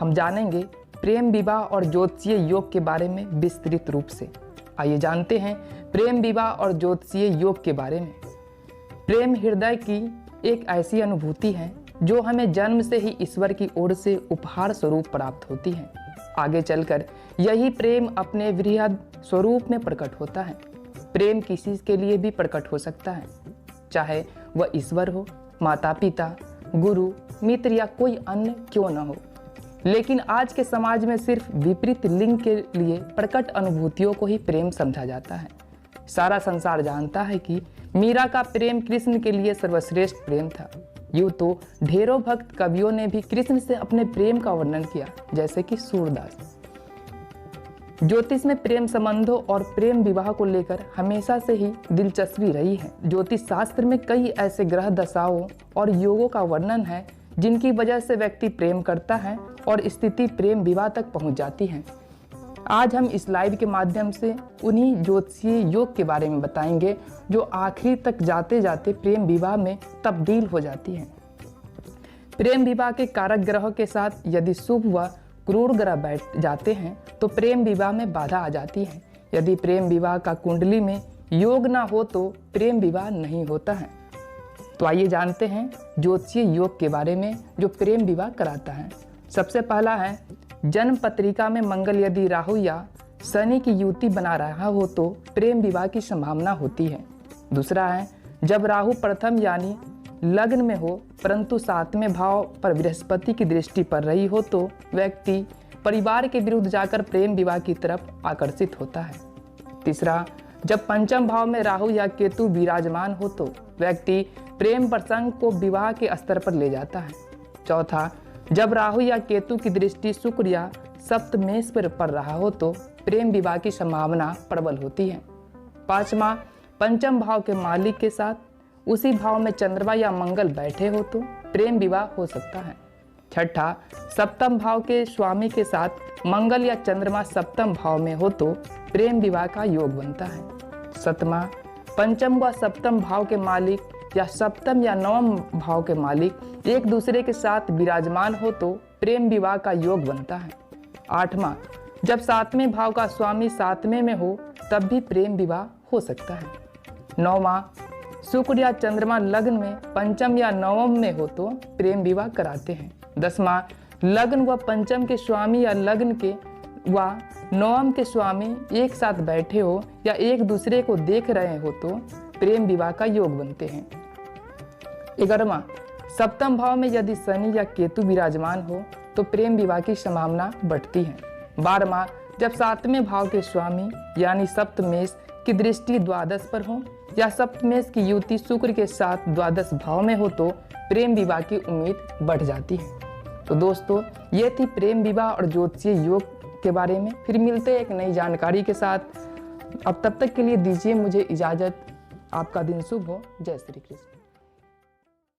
हम जानेंगे प्रेम विवाह और ज्योतिषीय योग के बारे में विस्तृत रूप से। आइए जानते हैं प्रेम विवाह और ज्योतिषीय योग के बारे में। प्रेम हृदय की एक ऐसी अनुभूति है जो हमें जन्म से ही ईश्वर की ओर से उपहार स्वरूप प्राप्त होती है। आगे चलकर यही प्रेम अपने वृहद स्वरूप में प्रकट होता है। प्रेम किसी के लिए भी प्रकट हो सकता है, चाहे वह ईश्वर हो, माता पिता, गुरु, मित्र या कोई अन्य क्यों न हो। लेकिन आज के समाज में सिर्फ विपरीत लिंग के लिए प्रकट अनुभूतियों को ही प्रेम समझा जाता है। सारा संसार जानता है कि मीरा का प्रेम कृष्ण के लिए सर्वश्रेष्ठ प्रेम था। यूँ तो ढेरों भक्त कवियों ने भी कृष्ण से अपने प्रेम का वर्णन किया, जैसे कि सूरदास। ज्योतिष में प्रेम संबंधों और प्रेम विवाह को लेकर हमेशा से ही दिलचस्पी रही है। ज्योतिष शास्त्र में कई ऐसे ग्रह दशाओं और योगों का वर्णन है जिनकी वजह से व्यक्ति प्रेम करता है और स्थिति प्रेम विवाह तक पहुंच जाती है। आज हम इस लाइव के माध्यम से उन्हीं ज्योतिषीय योग के बारे में बताएंगे जो आखिरी तक जाते जाते प्रेम विवाह में तब्दील हो जाती है। प्रेम विवाह के कारक ग्रहों के साथ यदि शुभ व क्रूर ग्रह बैठ जाते हैं तो प्रेम विवाह में बाधा आ जाती है। यदि प्रेम विवाह का कुंडली में योग ना हो तो प्रेम विवाह नहीं होता है। तो आइए जानते हैं ज्योतिषीय योग के बारे में जो प्रेम विवाह कराता है। सबसे पहला है, जन्म पत्रिका में मंगल यदि राहु या शनि की युति बना रहा हो तो प्रेम विवाह की संभावना होती है। दूसरा है, जब राहु प्रथम यानी लग्न में हो परंतु 7वें भाव पर बृहस्पति की दृष्टि पड़ रही हो तो व्यक्ति परिवार के विरुद्ध जाकर प्रेम विवाह की तरफ आकर्षित होता है। तीसरा, जब पंचम भाव में राहु या केतु विराजमान हो तो व्यक्ति प्रेम प्रसंग को विवाह के स्तर पर ले जाता है। चौथा, जब राहु या केतु की दृष्टि शुक्र या सप्तमेश पर पड़ रहा हो तो प्रेम विवाह की संभावना प्रबल होती है। पांचवा, पंचम भाव के मालिक के साथ उसी भाव में चंद्रमा या मंगल बैठे हो तो प्रेम विवाह हो सकता है। छठा, सप्तम भाव के स्वामी के साथ मंगल या चंद्रमा सप्तम भाव में हो तो प्रेम विवाह का योग बनता है। सतमा, पंचम व सप्तम भाव के मालिक या सप्तम या नवम भाव के मालिक एक दूसरे के साथ विराजमान हो तो प्रेम विवाह का योग बनता है। आठवां, जब 7वें भाव का स्वामी 7वें में हो तब भी प्रेम विवाह हो सकता है। नौवां, शुक्र या चंद्रमा लग्न में पंचम या नवम में हो तो प्रेम विवाह कराते हैं। 10वां, लग्न व पंचम के स्वामी या लग्न के व नवम के स्वामी एक साथ बैठे हो या एक दूसरे को देख रहे हो तो प्रेम विवाह का योग बनते हैं। 11वां, सप्तम भाव में यदि शनि या केतु विराजमान हो तो प्रेम विवाह की संभावना बढ़ती है। 12वां, जब 7वें भाव के स्वामी यानी सप्तमेश की दृष्टि द्वादश पर हो या सप्तमेश की युति शुक्र के साथ द्वादश भाव में हो तो प्रेम विवाह की उम्मीद बढ़ जाती है। तो दोस्तों, ये थी प्रेम विवाह और ज्योतिषीय योग के बारे में। फिर मिलते हैं एक नई जानकारी के साथ। अब तब तक के लिए दीजिए मुझे इजाज़त। आपका दिन शुभ हो। जय श्री कृष्ण।